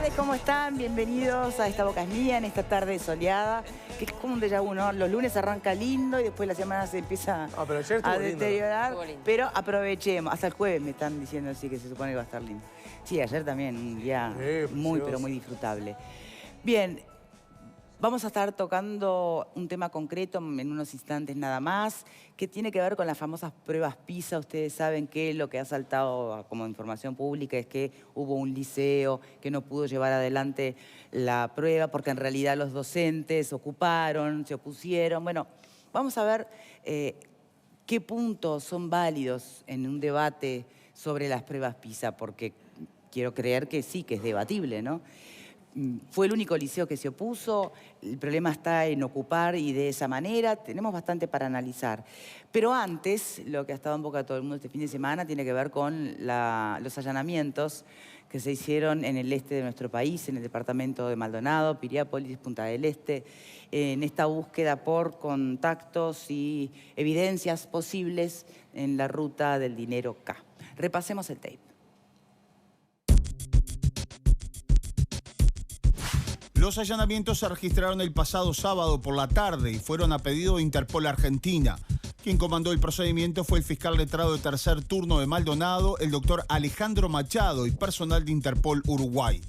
tardes, ¿cómo están? Bienvenidos a Esta Boca es Mía en esta tarde soleada, que es como un déjà vu, ¿no? Los lunes arranca lindo y después la semana se empieza a deteriorar. Pero aprovechemos, hasta el jueves me están diciendo así que se supone que va a estar lindo. Sí, ayer también, un día muy, pero muy disfrutable. Bien, vamos a estar tocando un tema concreto en unos instantes nada más, que tiene que ver con las famosas pruebas PISA. Ustedes saben que lo que ha saltado como información pública es que hubo un liceo que no pudo llevar adelante la prueba porque en realidad los docentes se opusieron. Bueno, vamos a ver qué puntos son válidos en un debate sobre las pruebas PISA, porque quiero creer que sí, que es debatible, ¿no? Fue el único liceo que se opuso, el problema está en ocupar y de esa manera tenemos bastante para analizar. Pero antes, lo que ha estado en boca de todo el mundo este fin de semana tiene que ver con los allanamientos que se hicieron en el este de nuestro país, en el departamento de Maldonado, Piriápolis, Punta del Este, en esta búsqueda por contactos y evidencias posibles en la ruta del dinero K. Repasemos el tape. Los allanamientos se registraron el pasado sábado por la tarde y fueron a pedido de Interpol Argentina. Quien comandó el procedimiento fue el fiscal letrado de tercer turno de Maldonado, el doctor Alejandro Machado, y personal de Interpol Uruguay.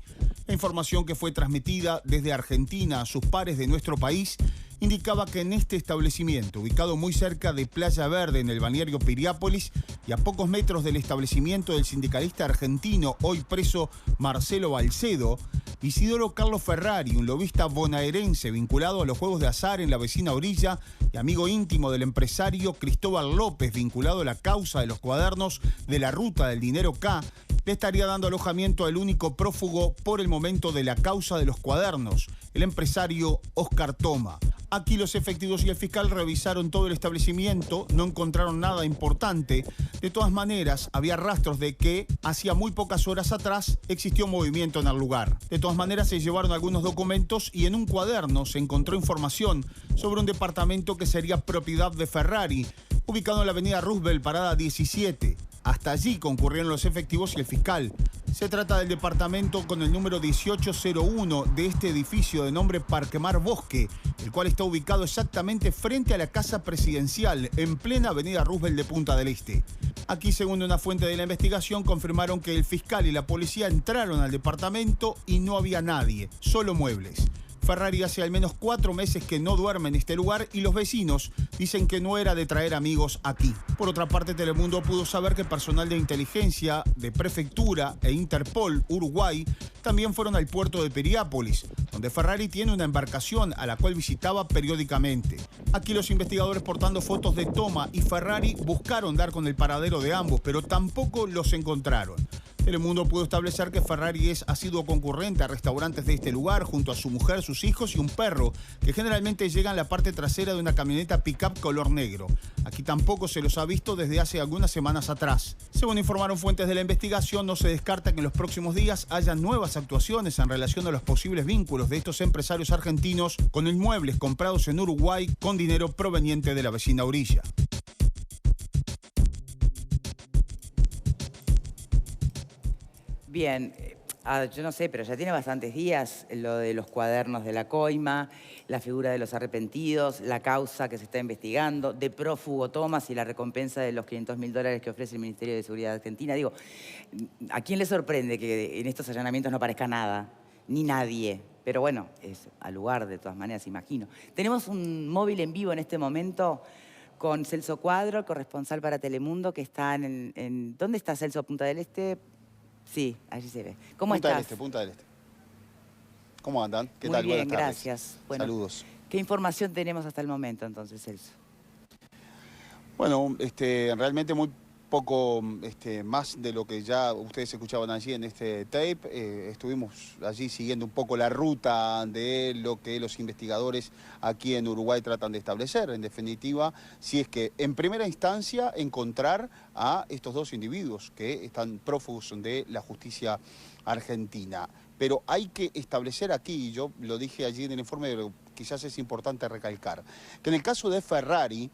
La información que fue transmitida desde Argentina a sus pares de nuestro país indicaba que en este establecimiento, ubicado muy cerca de Playa Verde, en el balneario Piriápolis, y a pocos metros del establecimiento del sindicalista argentino, hoy preso Marcelo Balcedo, Isidoro Carlos Ferrari, un lobista bonaerense vinculado a los juegos de azar en la vecina orilla y amigo íntimo del empresario Cristóbal López, vinculado a la causa de los cuadernos de la ruta del dinero K, le estaría dando alojamiento al único prófugo por el momento de la causa de los cuadernos, el empresario Oscar Toma. Aquí los efectivos y el fiscal revisaron todo el establecimiento, no encontraron nada importante. De todas maneras, había rastros de que hacía muy pocas horas atrás existió movimiento en el lugar. De todas maneras, se llevaron algunos documentos y en un cuaderno se encontró información sobre un departamento que sería propiedad de Ferrari, ubicado en la avenida Roosevelt, parada 17. Hasta allí concurrieron los efectivos y el fiscal. Se trata del departamento con el número 1801 de este edificio de nombre Parquemar Bosque, el cual está ubicado exactamente frente a la Casa Presidencial, en plena avenida Roosevelt de Punta del Este. Aquí, según una fuente de la investigación, confirmaron que el fiscal y la policía entraron al departamento y no había nadie, solo muebles. Ferrari hace al menos 4 meses que no duerme en este lugar y los vecinos dicen que no era de traer amigos aquí. Por otra parte, Telemundo pudo saber que personal de inteligencia, de Prefectura e Interpol Uruguay también fueron al puerto de Piriápolis, donde Ferrari tiene una embarcación a la cual visitaba periódicamente. Aquí los investigadores, portando fotos de Toma y Ferrari, buscaron dar con el paradero de ambos, pero tampoco los encontraron. Telemundo pudo establecer que Ferrari es asiduo concurrente a restaurantes de este lugar junto a su mujer, sus hijos y un perro, que generalmente llega en la parte trasera de una camioneta pick-up color negro. Aquí tampoco se los ha visto desde hace algunas semanas atrás. Según informaron fuentes de la investigación, no se descarta que en los próximos días haya nuevas actuaciones en relación a los posibles vínculos de estos empresarios argentinos con inmuebles comprados en Uruguay con dinero proveniente de la vecina orilla. Bien, yo no sé, pero ya tiene bastantes días lo de los cuadernos de la coima, la figura de los arrepentidos, la causa que se está investigando, de prófugo Tomás y la recompensa de los $500.000 que ofrece el Ministerio de Seguridad de Argentina. Digo, ¿a quién le sorprende que en estos allanamientos no aparezca nada? Ni nadie. Pero bueno, es al lugar de todas maneras, imagino. Tenemos un móvil en vivo en este momento con Celso Cuadro, corresponsal para Telemundo, que está en ¿dónde está Celso? ¿Punta del Este? Sí, allí se ve. ¿Cómo estás? Punta del Este. ¿Cómo andan? ¿Qué tal? Muy bien, Buenas tardes. gracias. Bueno, saludos. ¿Qué información tenemos hasta el momento entonces, Celso? Bueno, realmente muy poco más de lo que ya ustedes escuchaban allí en este tape. Estuvimos allí siguiendo un poco la ruta de lo que los investigadores aquí en Uruguay tratan de establecer. En definitiva, si es que en primera instancia encontrar a estos dos individuos que están prófugos de la justicia argentina. Pero hay que establecer aquí, y yo lo dije allí en el informe, pero quizás es importante recalcar, que en el caso de Ferrari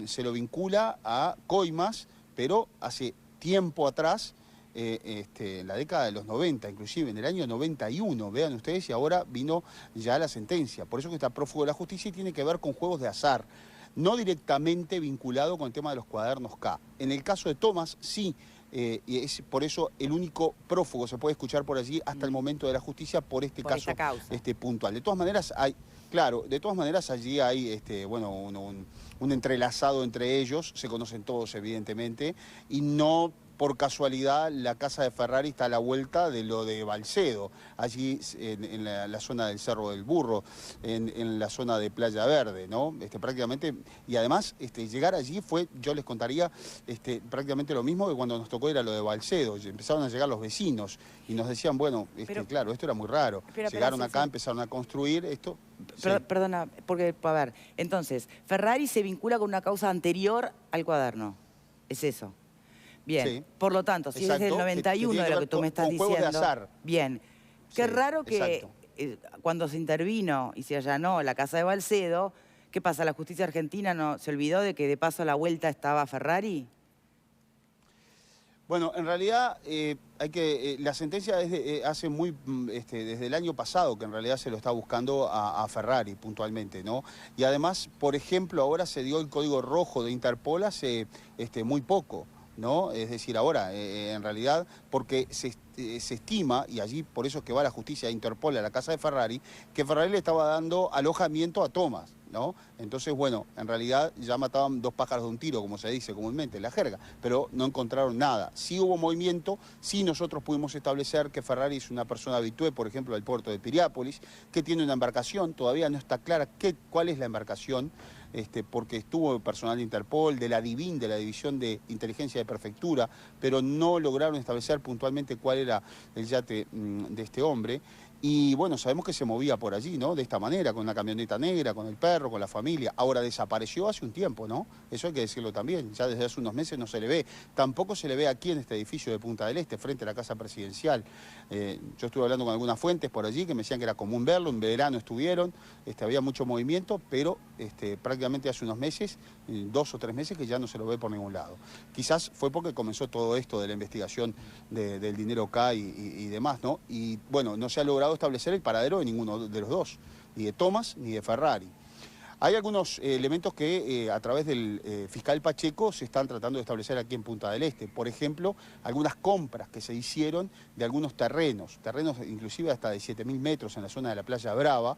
se lo vincula a coimas, pero hace tiempo atrás en la década de los 90, inclusive en el año 91, vean ustedes, y ahora vino ya la sentencia. Por eso que está prófugo de la justicia y tiene que ver con juegos de azar, no directamente vinculado con el tema de los cuadernos K. En el caso de Tomás, sí, y es por eso el único prófugo se puede escuchar por allí hasta el momento de la justicia por este caso puntual. De todas maneras, allí hay bueno, un entrelazado entre ellos, se conocen todos evidentemente, y no por casualidad la casa de Ferrari está a la vuelta de lo de Balcedo, allí en la zona del Cerro del Burro, en la zona de Playa Verde, ¿no? Prácticamente, y además llegar allí fue, yo les contaría, prácticamente lo mismo que cuando nos tocó era lo de Balcedo. Empezaron a llegar los vecinos y nos decían, bueno, claro, esto era muy raro. Llegaron acá, empezaron a construir esto. Perdona, porque, a ver, entonces, Ferrari se vincula con una causa anterior al cuaderno, ¿es eso? Bien, sí, por lo tanto, si es del 91 de lo que tú me estás diciendo... De azar. Bien, qué raro que cuando se intervino y se allanó la casa de Balcedo, ¿qué pasa? ¿La justicia argentina no se olvidó de que de paso a la vuelta estaba Ferrari? Bueno, en realidad la sentencia hace desde el año pasado que en realidad se lo está buscando a Ferrari puntualmente, ¿no? Y además, por ejemplo, ahora se dio el código rojo de Interpol hace muy poco, ¿no? Es decir, ahora, en realidad, porque se estima, y allí por eso es que va la justicia de Interpol a la casa de Ferrari, que Ferrari le estaba dando alojamiento a Tomás, ¿no? Entonces, bueno, en realidad ya mataban dos pájaros de un tiro, como se dice comúnmente en la jerga, pero no encontraron nada. Sí hubo movimiento, sí nosotros pudimos establecer que Ferrari es una persona habitué, por ejemplo, del puerto de Piriápolis, que tiene una embarcación, todavía no está clara cuál es la embarcación, porque estuvo personal de Interpol, de la DIVIN, de la División de Inteligencia de Prefectura, pero no lograron establecer puntualmente cuál era el yate de este hombre. Y bueno, sabemos que se movía por allí, ¿no? De esta manera, con una camioneta negra, con el perro, con la familia. Ahora desapareció hace un tiempo, ¿no? Eso hay que decirlo también. Ya desde hace unos meses no se le ve. Tampoco se le ve aquí en este edificio de Punta del Este, frente a la Casa Presidencial. Yo estuve hablando con algunas fuentes por allí que me decían que era común verlo. En verano estuvieron, había mucho movimiento, pero prácticamente hace unos meses, 2 o 3 meses, que ya no se lo ve por ningún lado. Quizás fue porque comenzó todo esto de la investigación del dinero K y demás, ¿no? Y bueno, no se ha logrado establecer el paradero de ninguno de los dos, ni de Tomás ni de Ferrari. Hay algunos elementos que a través del fiscal Pacheco se están tratando de establecer aquí en Punta del Este. Por ejemplo, algunas compras que se hicieron de algunos terrenos inclusive hasta de 7.000 metros en la zona de la Playa Brava,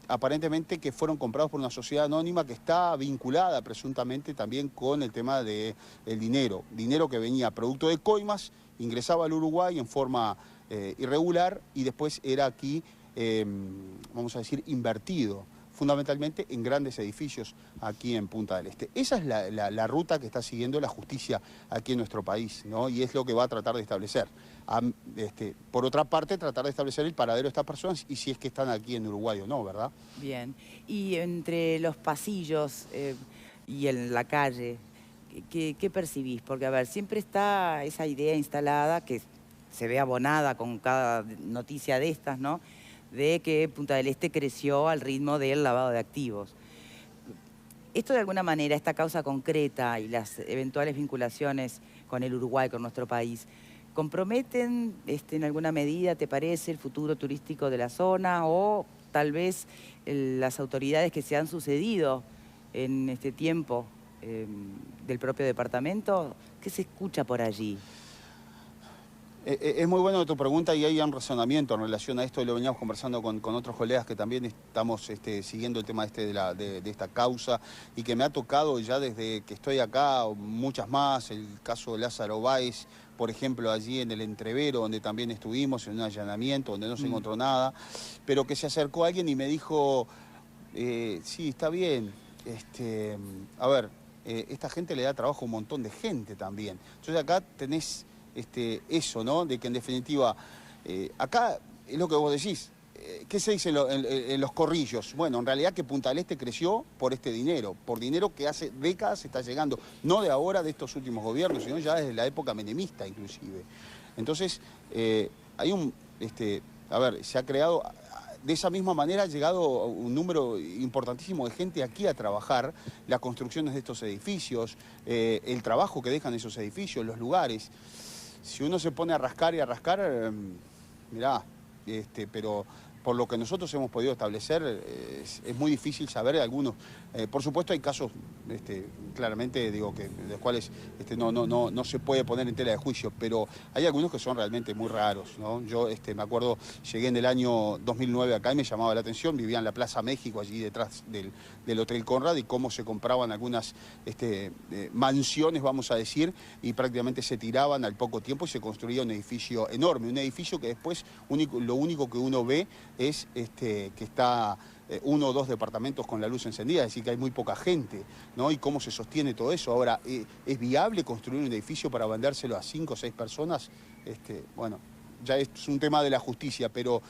aparentemente que fueron comprados por una sociedad anónima que está vinculada presuntamente también con el tema del dinero que venía producto de coimas, ingresaba al Uruguay en forma irregular y después era aquí, vamos a decir, invertido fundamentalmente en grandes edificios aquí en Punta del Este. Esa es la ruta que está siguiendo la justicia aquí en nuestro país, ¿no? Y es lo que va a tratar de establecer. Por otra parte, tratar de establecer el paradero de estas personas y si es que están aquí en Uruguay o no, ¿verdad? Bien. Y entre los pasillos y en la calle, ¿qué percibís? Porque, a ver, siempre está esa idea instalada que se ve abonada con cada noticia de estas, ¿no? De que Punta del Este creció al ritmo del lavado de activos. Esto de alguna manera, esta causa concreta y las eventuales vinculaciones con el Uruguay, con nuestro país, ¿comprometen en alguna medida, te parece, el futuro turístico de la zona o tal vez las autoridades que se han sucedido en este tiempo del propio departamento? ¿Qué se escucha por allí? Es muy buena tu pregunta y hay un razonamiento en relación a esto y lo veníamos conversando con otros colegas que también estamos siguiendo el tema de esta causa y que me ha tocado ya desde que estoy acá muchas más, el caso de Lázaro Báez, por ejemplo, allí en el Entrevero, donde también estuvimos en un allanamiento, donde no se encontró nada, pero que se acercó alguien y me dijo, sí, está bien, a ver, esta gente le da trabajo a un montón de gente también. Entonces acá tenés eso, ¿no? De que en definitiva, acá es lo que vos decís. ¿Qué se dice en los corrillos? Bueno, en realidad que Punta del Este creció por este dinero, por dinero que hace décadas está llegando, no de ahora, de estos últimos gobiernos, sino ya desde la época menemista inclusive. Entonces, hay a ver, se ha creado, de esa misma manera ha llegado un número importantísimo de gente aquí a trabajar, las construcciones de estos edificios, el trabajo que dejan esos edificios, los lugares. si uno se pone a rascar y a rascar, mirá, pero por lo que nosotros hemos podido establecer, es muy difícil saber de algunos. Por supuesto hay casos, claramente digo, de los cuales no se puede poner en tela de juicio, pero hay algunos que son realmente muy raros, ¿no? Yo me acuerdo, llegué en el año 2009 acá y me llamaba la atención, vivía en la Plaza México, allí detrás del Hotel Conrad, y cómo se compraban algunas mansiones, vamos a decir, y prácticamente se tiraban al poco tiempo y se construía un edificio enorme, un edificio que después lo único que uno ve es que está 1 o 2 departamentos con la luz encendida, es decir, que hay muy poca gente, ¿no? Y cómo se sostiene todo eso. Ahora, ¿es viable construir un edificio para vendérselo a 5 o 6 personas? Bueno, ya es un tema de la justicia, pero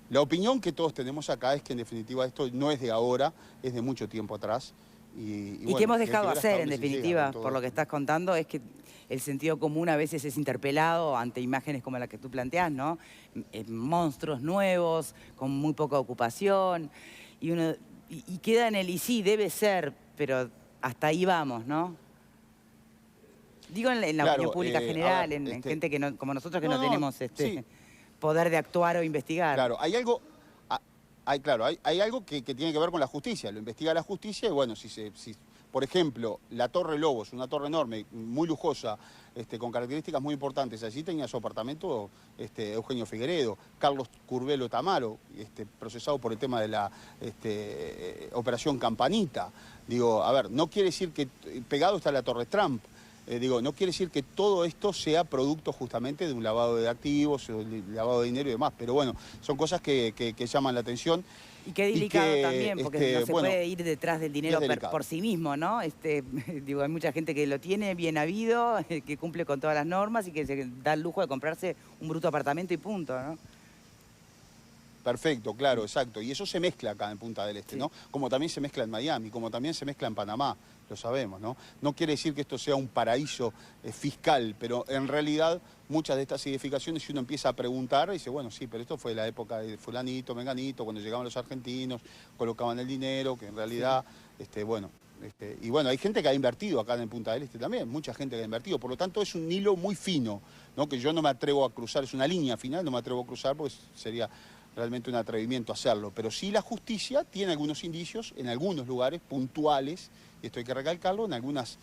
la opinión que todos tenemos acá es que en definitiva esto no es de ahora, es de mucho tiempo atrás. Y bueno, que hemos dejado hacer, en definitiva, por lo que estás contando, es que el sentido común a veces es interpelado ante imágenes como la que tú planteás, ¿no? Monstruos nuevos, con muy poca ocupación, y queda en el y sí, debe ser, pero hasta ahí vamos, ¿no? Digo en la opinión pública general, en gente que como nosotros que no tenemos sí, poder de actuar o investigar. Claro, hay algo... Hay algo que tiene que ver con la justicia, lo investiga la justicia y bueno, por ejemplo, la Torre Lobos, una torre enorme, muy lujosa, con características muy importantes, allí tenía su apartamento Eugenio Figueredo, Carlos Curvelo Tamaro, procesado por el tema de la Operación Campanita. Digo, a ver, no quiere decir que pegado está la Torre Trump. No quiere decir que todo esto sea producto justamente de un lavado de activos, lavado de dinero y demás, pero bueno, son cosas que llaman la atención. Y qué delicado también, porque no se puede ir detrás del dinero por sí mismo, ¿no? Hay mucha gente que lo tiene bien habido, que cumple con todas las normas y que se da el lujo de comprarse un bruto apartamento y punto, ¿no? Perfecto, claro, exacto. Y eso se mezcla acá en Punta del Este, sí, ¿no? Como también se mezcla en Miami, como también se mezcla en Panamá, lo sabemos, ¿no? No quiere decir que esto sea un paraíso fiscal, pero en realidad muchas de estas edificaciones, si uno empieza a preguntar, dice, bueno, sí, pero esto fue la época de fulanito, menganito, cuando llegaban los argentinos, colocaban el dinero, que en realidad, y bueno, hay gente que ha invertido acá en Punta del Este también, mucha gente que ha invertido, por lo tanto es un hilo muy fino, ¿no? Que yo no me atrevo a cruzar, es una línea final, no me atrevo a cruzar porque sería realmente un atrevimiento hacerlo, pero sí la justicia tiene algunos indicios en algunos lugares puntuales, y esto hay que recalcarlo, en algunas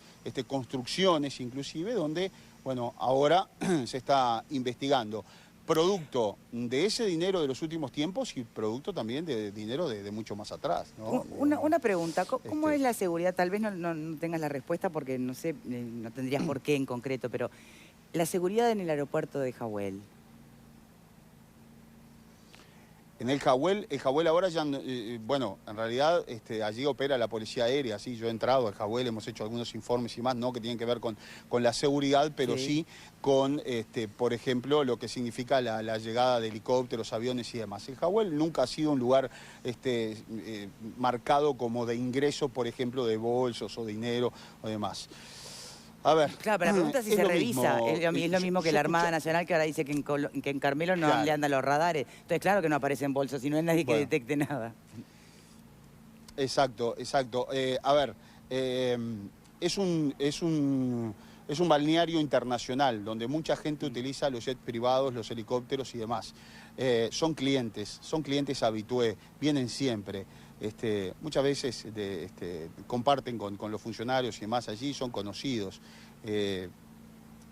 construcciones inclusive, donde, bueno, ahora se está investigando. Producto de ese dinero de los últimos tiempos y producto también de dinero de mucho más atrás, ¿no? Una pregunta, ¿cómo es la seguridad? Tal vez no tengas la respuesta porque no sé, no tendrías por qué en concreto, pero la seguridad en el aeropuerto de Jahuel. En el Jahuel ahora ya, bueno, en realidad allí opera la policía aérea, sí, yo he entrado al Jahuel, hemos hecho algunos informes y más, no que tienen que ver con la seguridad, pero sí con, por ejemplo, lo que significa la llegada de helicópteros, aviones y demás. El Jahuel nunca ha sido un lugar marcado como de ingreso, por ejemplo, de bolsos o dinero o demás. A ver, claro, pero la pregunta es si se revisa. Es lo mismo que la Armada Nacional, que ahora dice que en Carmelo no le andan los radares. Entonces, claro que no aparecen bolsos, si no hay nadie que detecte nada. Exacto, exacto. A ver, es un balneario internacional donde mucha gente utiliza los jets privados, los helicópteros y demás. Son clientes habitué, vienen siempre. Muchas veces comparten con los funcionarios y demás allí, son conocidos.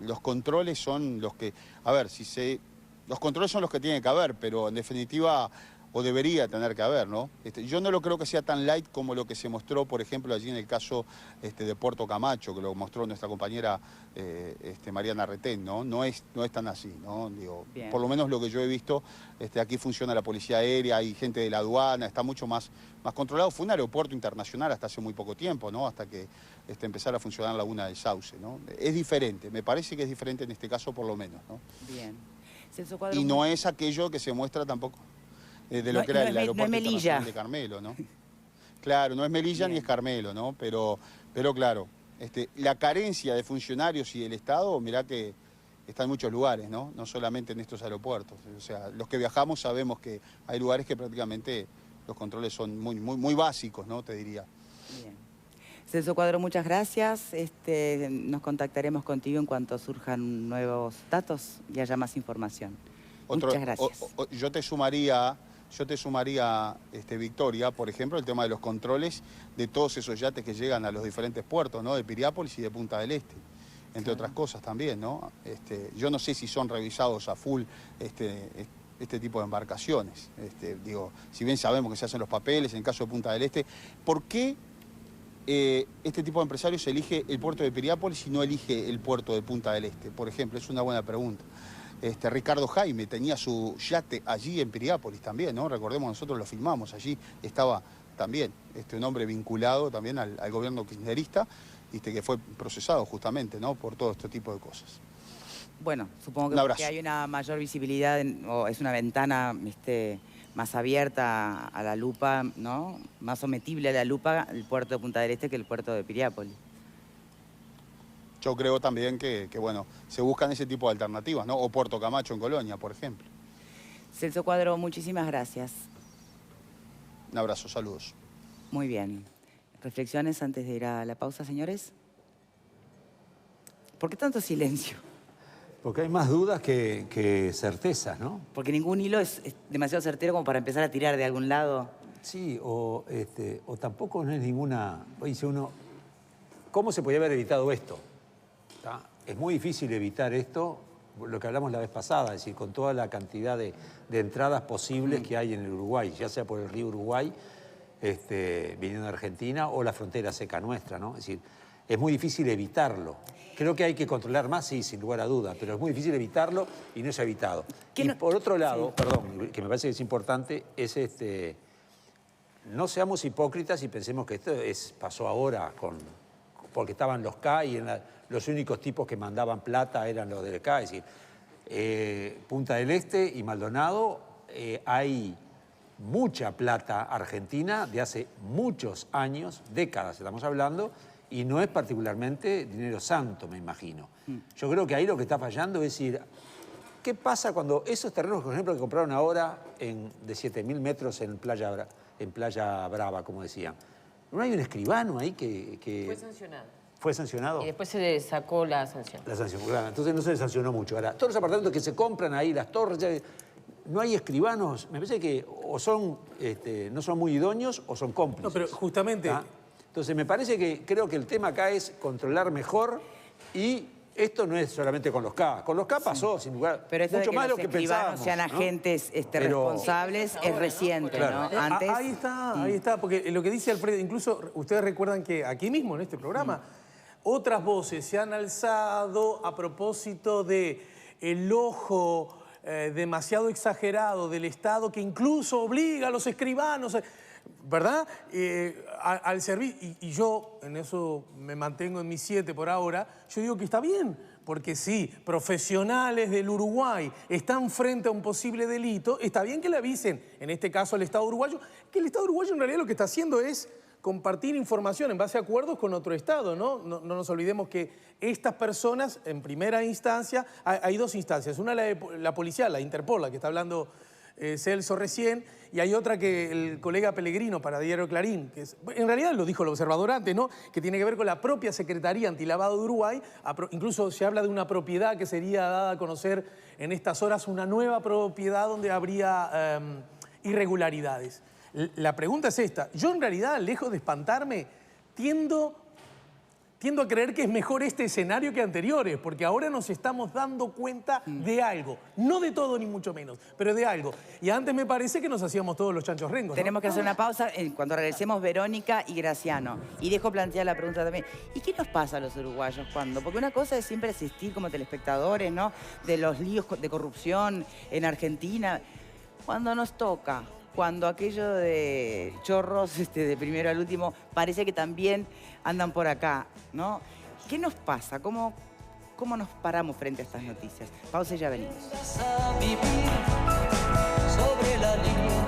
Los controles son los que, los controles son los que tienen que haber, pero en definitiva, o debería tener que haber, ¿no? Yo no lo creo que sea tan light como lo que se mostró, por ejemplo, allí en el caso de Puerto Camacho, que lo mostró nuestra compañera Mariana Retén, ¿no? No es tan así, ¿no? Digo, por lo menos lo que yo he visto, aquí funciona la policía aérea, hay gente de la aduana, está mucho más controlado. Fue un aeropuerto internacional hasta hace muy poco tiempo, ¿no? Hasta que empezara a funcionar la Laguna del Sauce, ¿no? Es diferente, me parece que es diferente en este caso por lo menos, ¿no? Bien. Y no es aquello que se muestra tampoco de lo que era el aeropuerto internacional de Carmelo, ¿no? Claro, no es Melilla ni es Carmelo, ¿no? Pero claro, la carencia de funcionarios y del Estado, mirá que está en muchos lugares, ¿no? No solamente en estos aeropuertos. O sea, los que viajamos sabemos que hay lugares que prácticamente los controles son muy básicos, ¿no? Te diría. Bien. Celso Cuadro, muchas gracias. Nos contactaremos contigo en cuanto surjan nuevos datos y haya más información. Muchas gracias. Yo te sumaría, Victoria, por ejemplo, el tema de los controles de todos esos yates que llegan a los diferentes puertos, ¿no? De Piriápolis y de Punta del Este, entre otras cosas también, ¿no? Yo no sé si son revisados a full este tipo de embarcaciones. Digo, si bien sabemos que se hacen los papeles, en el caso de Punta del Este, ¿por qué este tipo de empresarios elige el puerto de Piriápolis y no elige el puerto de Punta del Este? Por ejemplo, es una buena pregunta. Ricardo Jaime tenía su yate allí en Piriápolis también, ¿no? Recordemos, nosotros lo filmamos, allí estaba también un hombre vinculado también al gobierno kirchnerista, que fue procesado justamente, ¿no? Por todo este tipo de cosas. Bueno, supongo que porque hay una mayor visibilidad, o es una ventana más abierta a la lupa, ¿no? Más sometible a la lupa el puerto de Punta del Este que el puerto de Piriápolis. Yo creo también que bueno, se buscan ese tipo de alternativas, ¿no? O Puerto Camacho en Colonia, por ejemplo. Celso Cuadro, muchísimas gracias. Un abrazo, saludos. Muy bien. ¿Reflexiones antes de ir a la pausa, señores? ¿Por qué tanto silencio? Porque hay más dudas que certezas, ¿no? Porque ningún hilo es demasiado certero como para empezar a tirar de algún lado. Sí, o tampoco no es ninguna... Dice uno, ¿cómo se podía haber evitado esto? ¿Tá? Es muy difícil evitar esto, lo que hablamos la vez pasada, es decir, con toda la cantidad de entradas posibles que hay en el Uruguay, ya sea por el río Uruguay, viniendo de Argentina, o la frontera seca nuestra, ¿no? Es decir, es muy difícil evitarlo. Creo que hay que controlar más, sí, sin lugar a duda, pero es muy difícil evitarlo y no se ha evitado. Y por otro lado, sí, perdón, que me parece que es importante, es no seamos hipócritas y pensemos que esto pasó ahora porque estaban los K y los únicos tipos que mandaban plata eran los del K. Es decir, Punta del Este y Maldonado hay mucha plata argentina de hace muchos años, décadas estamos hablando, y no es particularmente dinero santo, me imagino. Yo creo que ahí lo que está fallando es decir, ¿qué pasa cuando esos terrenos, por ejemplo, que compraron ahora de 7.000 metros en Playa Brava, como decían? ¿No hay un escribano ahí que... Fue sancionado. ¿Fue sancionado? Y después se le sacó la sanción. La sanción, claro. Entonces no se le sancionó mucho. Ahora, todos los apartamentos que se compran ahí, las torres, no hay escribanos. Me parece que o son, no son muy idóneos o son cómplices. No, pero justamente... ¿Ah? Entonces me parece que creo que el tema acá es controlar mejor y esto no es solamente con los K. Con los K pasó, sin lugar, pero mucho más de lo que pensábamos. Sean agentes responsables es reciente, claro, ¿no? Antes... Ahí está, porque lo que dice Alfredo, incluso ustedes recuerdan que aquí mismo en este programa otras voces se han alzado a propósito de el ojo demasiado exagerado del Estado que incluso obliga a los escribanos, ¿verdad? Al servicio, y yo en eso me mantengo en mis 7 por ahora, yo digo que está bien, porque si profesionales del Uruguay están frente a un posible delito, está bien que le avisen, en este caso al Estado uruguayo, que el Estado uruguayo en realidad lo que está haciendo es compartir información en base a acuerdos con otro Estado, ¿no? No nos olvidemos que estas personas, en primera instancia, hay 2 instancias, una la policial, la Interpol, la que está hablando Celso recién, y hay otra que el colega Pellegrino para Diario Clarín, que en realidad lo dijo el observador antes, ¿no? Que tiene que ver con la propia Secretaría Antilavado de Uruguay, incluso se habla de una propiedad que sería dada a conocer en estas horas, una nueva propiedad donde habría irregularidades. La pregunta es esta, yo en realidad, lejos de espantarme, tiendo a creer que es mejor este escenario que anteriores, porque ahora nos estamos dando cuenta de algo. No de todo, ni mucho menos, pero de algo. Y antes me parece que nos hacíamos todos los chanchos rengos, ¿no? Tenemos que hacer una pausa. Cuando regresemos, Verónica y Graciano. Y dejo plantear la pregunta también. ¿Y qué nos pasa a los uruguayos cuando? Porque una cosa es siempre asistir como telespectadores, ¿no? De los líos de corrupción en Argentina. Cuando nos toca, cuando aquello de chorros de primero al último parece que también andan por acá, ¿no? ¿Qué nos pasa? ¿Cómo nos paramos frente a estas noticias? Pausa y ya venimos. Sobre la línea